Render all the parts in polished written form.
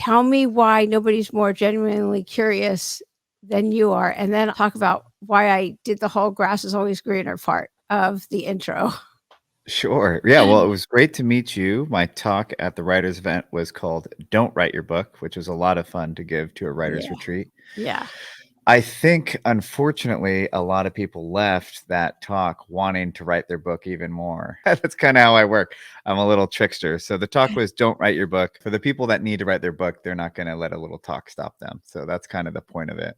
tell me why nobody's more genuinely curious than you are, and then I'll talk about why I did the whole grass is always greener part of the intro. Sure. Yeah. Well, it was great to meet you. My talk at the writers event was called Don't Write Your Book, which was a lot of fun to give to a writer's Yeah. retreat. Yeah. I think, unfortunately, a lot of people left that talk wanting to write their book even more. That's kind of how I work. I'm a little trickster. So the talk was Don't Write Your Book. For the people that need to write their book, they're not going to let a little talk stop them. So that's kind of the point of it.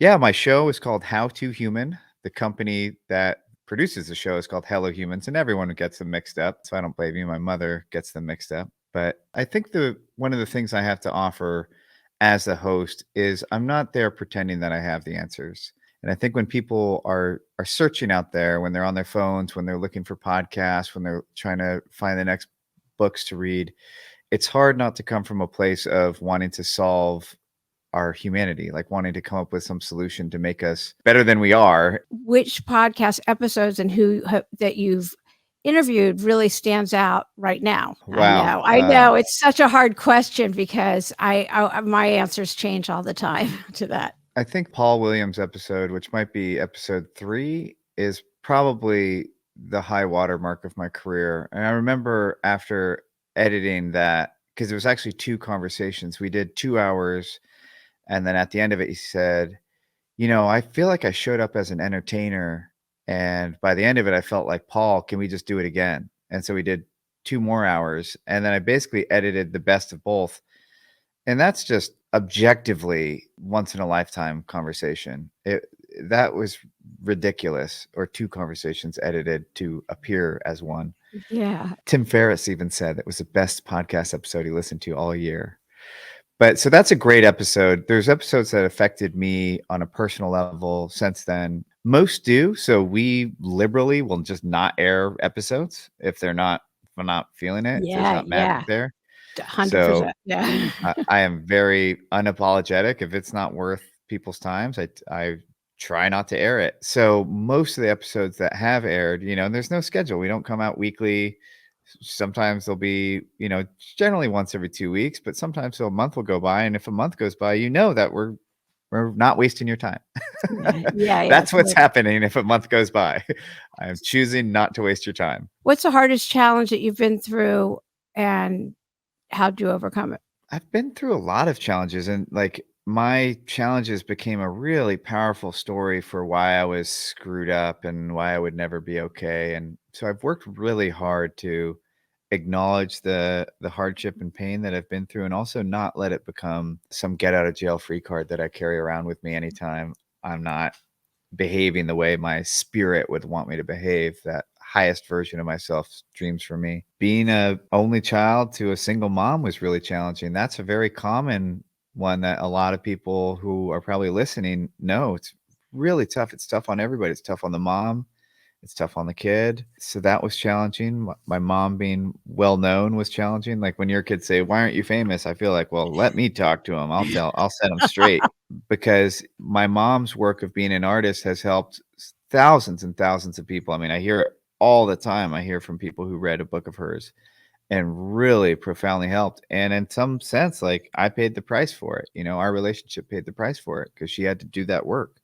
Yeah, my show is called How to Human. The company that produces the show is called Hello Humans, and everyone gets them mixed up. So I don't blame you. My mother gets them mixed up. But I think one of the things I have to offer as a host is I'm not there pretending that I have the answers. And I think when people are searching out there, when they're on their phones, when they're looking for podcasts, when they're trying to find the next books to read, it's hard not to come from a place of wanting to solve our humanity, like wanting to come up with some solution to make us better than we are. Which podcast episodes and who that you've interviewed really stands out right now? Wow. I know it's such a hard question because my answers change all the time to that. I think Paul Williams' episode, which might be episode 3, is probably the high water mark of my career. And I remember after editing that, because it was actually 2 conversations. We did 2 hours. And then at the end of it, he said, I feel like I showed up as an entertainer. And by the end of it, I felt like, Paul, can we just do it again? And so we did 2 more hours. And then I basically edited the best of both. And that's just objectively once in a lifetime conversation. That was ridiculous, or 2 conversations edited to appear as one. Yeah. Tim Ferriss even said that was the best podcast episode he listened to all year. But so that's a great episode. There's episodes that affected me on a personal level since then. Most do. So we liberally will just not air episodes if we're not feeling it. If there's not magic there. 100%. So Yeah. I am very unapologetic. If it's not worth people's times, I try not to air it. So most of the episodes that have aired, there's no schedule. We don't come out weekly. Sometimes they'll be, generally once every 2 weeks, but sometimes a month will go by. And if a month goes by, that we're not wasting your time. Yeah. That's what's happening if a month goes by. I'm choosing not to waste your time. What's the hardest challenge that you've been through and how'd you overcome it? I've been through a lot of challenges, and my challenges became a really powerful story for why I was screwed up and why I would never be okay. And so I've worked really hard to acknowledge the hardship and pain that I've been through, and also not let it become some get out of jail free card that I carry around with me anytime I'm not behaving the way my spirit would want me to behave. That highest version of myself dreams for me. Being a only child to a single mom was really challenging. That's a very common one that a lot of people who are probably listening know. It's really tough. It's tough on everybody. It's tough on the mom. It's tough on the kid. So that was challenging. My mom being well known was challenging. Like when your kids say, "Why aren't you famous?" I feel like, well, let me talk to them. I'll set them straight. Because my mom's work of being an artist has helped thousands and thousands of people. I mean, I hear it all the time. I hear from people who read a book of hers and really profoundly helped. And in some sense, I paid the price for it. Our relationship paid the price for it because she had to do that work.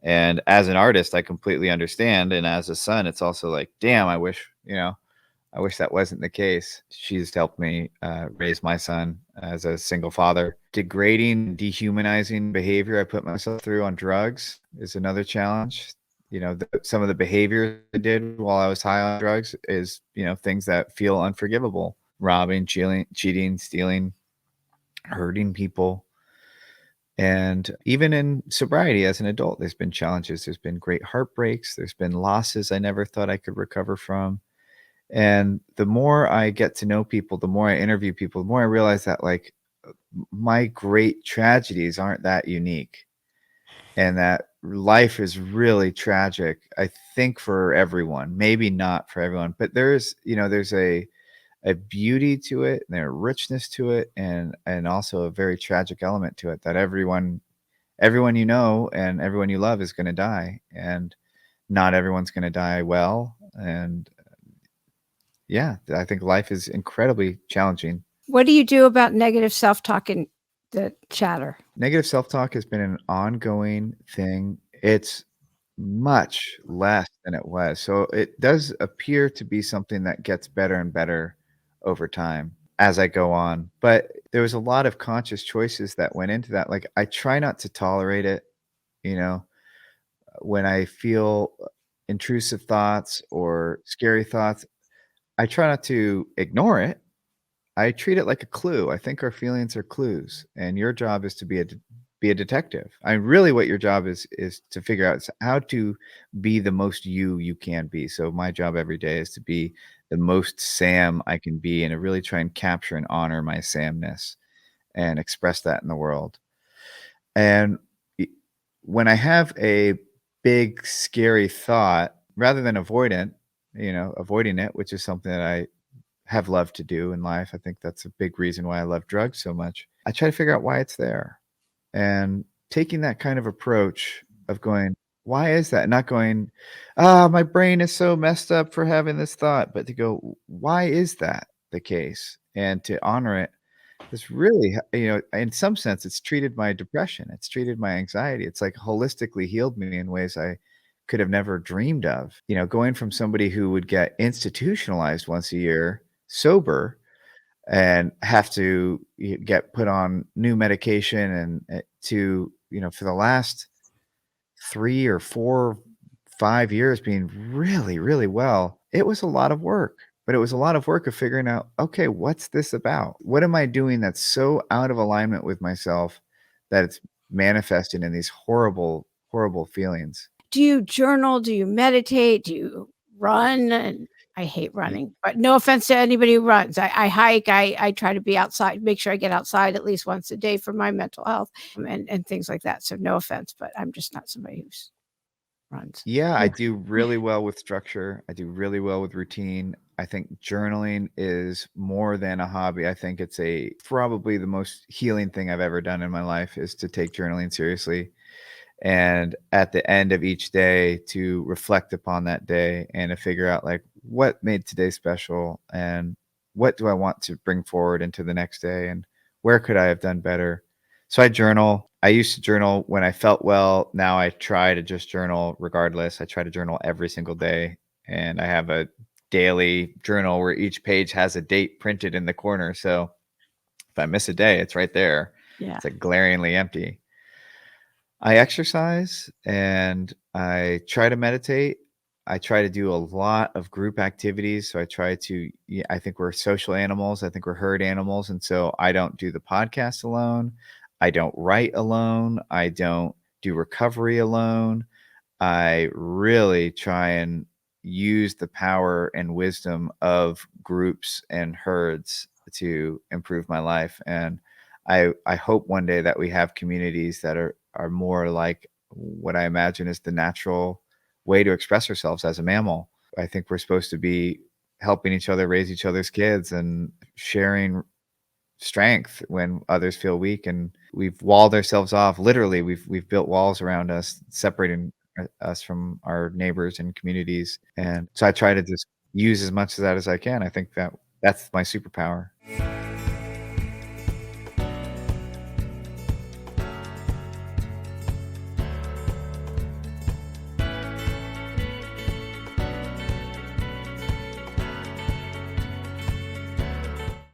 And as an artist, I completely understand. And as a son, it's also like, damn, I wish that wasn't the case. She's helped me raise my son as a single father. Degrading, dehumanizing behavior I put myself through on drugs is another challenge. Some of the behaviors I did while I was high on drugs is, things that feel unforgivable. Robbing, cheating, stealing, hurting people. And even in sobriety as an adult, there's been challenges. There's been great heartbreaks. There's been losses I never thought I could recover from. And the more I get to know people, the more I interview people, the more I realize that my great tragedies aren't that unique, and that life is really tragic, I think, for everyone. Maybe not for everyone, but there's a beauty to it, and a richness to it, and also a very tragic element to it, that everyone you know and everyone you love is going to die, and not everyone's going to die well. And yeah, I think life is incredibly challenging. What do you do about negative self-talk and the chatter? Negative self-talk has been an ongoing thing. It's much less than it was. So it does appear to be something that gets better and better over time as I go on. But there was a lot of conscious choices that went into that. Like I try not to tolerate it, you know, when I feel intrusive thoughts or scary thoughts, I try not to ignore it. I treat it like a clue. I think our feelings are clues, and your job is to be a detective. I really what your job is to figure out how to be the most you can be. So my job every day is to be the most Sam I can be and to really try and capture and honor my Samness and express that in the world. And e when I have a big scary thought, rather than avoiding it, which is something that I have loved to do in life. I think that's a big reason why I love drugs so much. I try to figure out why it's there and taking that kind of approach of going, why is that? Not going, my brain is so messed up for having this thought, but to go, why is that the case? And to honor it. This really, in some sense, it's treated my depression. It's treated my anxiety. It's like holistically healed me in ways I could have never dreamed of. Going from somebody who would get institutionalized once a year, sober, and have to get put on new medication and for the last 3 or 4, 5 years being really, really well, it was a lot of work, but it was a lot of work of figuring out, "Okay, what's this about? What am I doing that's so out of alignment with myself that it's manifesting in these horrible, horrible feelings?" Do you journal? Do you meditate? Do you run? And I hate Ye running, but no offense to anybody who runs. I hike. I try to be outside, make sure I get outside at least once a day for my mental health, and things like that. So no offense, but I'm just not somebody who runs. Yeah, I Yeah. do really well with structure. I do really well with routine. I think journaling is more than a hobby. I think it's a probably the most healing thing I've ever done in my life is to take journaling seriously. And at the end of each day to reflect upon that day and to figure out like what made today special and what do I want to bring forward into the next day and where could I have done better. So I journal. I used to journal when I felt well. Now I try to just journal regardless. I try to journal every single day, and I have a daily journal where each page has a date printed in the corner, so if I miss a day it's right there. Yeah. It's like glaringly empty. I exercise and I try to meditate. I try to do a lot of group activities. So I try to, yeah, I think we're social animals. I think we're herd animals. And so I don't do the podcast alone. I don't write alone. I don't do recovery alone. I really try and use the power and wisdom of groups and herds to improve my life. And I hope one day that we have communities that are more like what I imagine is the natural way to express ourselves as a mammal. I think we're supposed to be helping each other raise each other's kids and sharing strength when others feel weak, and we've walled ourselves off. Literally, we've built walls around us, separating us from our neighbors and communities, and so I try to just use as much of that as I can. I think that that's my superpower.